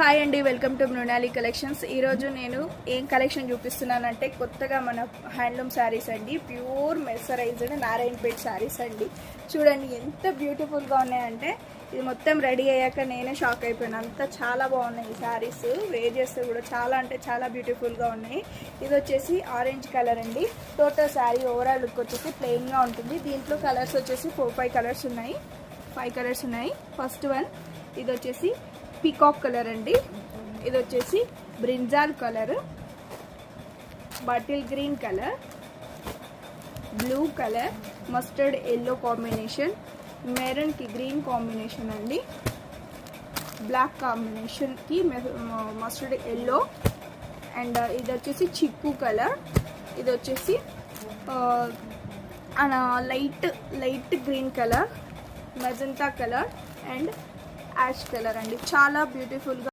Hi అండి, welcome to Mrinali collections. ఈరోజు నేను ఏం కలెక్షన్ చూపిస్తున్నానంటే కొత్తగా మన హ్యాండ్లూమ్ శారీస్ అండి. ప్యూర్ మెసరైజ్డ్ నారాయణపేట్ శారీస్ అండి. చూడండి ఎంత బ్యూటిఫుల్గా ఉన్నాయంటే ఇది మొత్తం రెడీ అయ్యాక నేనే షాక్ అయిపోయాను. అంతా చాలా బాగున్నాయి ఈ శారీస్. వేర్ చేస్తే కూడా చాలా అంటే చాలా బ్యూటిఫుల్గా ఉన్నాయి. ఇది వచ్చేసి ఆరెంజ్ కలర్ అండి. టోటల్ శారీ ఓవరాల్ లుక్ వచ్చేసి ప్లెయిన్గా ఉంటుంది. దీంట్లో కలర్స్ వచ్చేసి 4-5 కలర్స్ ఉన్నాయి. 5 కలర్స్ ఉన్నాయి. ఫస్ట్ వన్ ఇది వచ్చేసి పీకాక్ కలర్ అండి. ఇది వచ్చేసి brinjal colour, bottle green colour, blue colour, mustard yellow combination, maroon కి గ్రీన్ కాంబినేషన్ అండి, బ్లాక్ కాంబినేషన్ కి మస్టర్డ్ ఎల్లో, అండ్ ఇది వచ్చేసి చిక్కు కలర్, ఇది వచ్చేసి light green colour, magenta colour and ash colour అండి. చాలా బ్యూటిఫుల్గా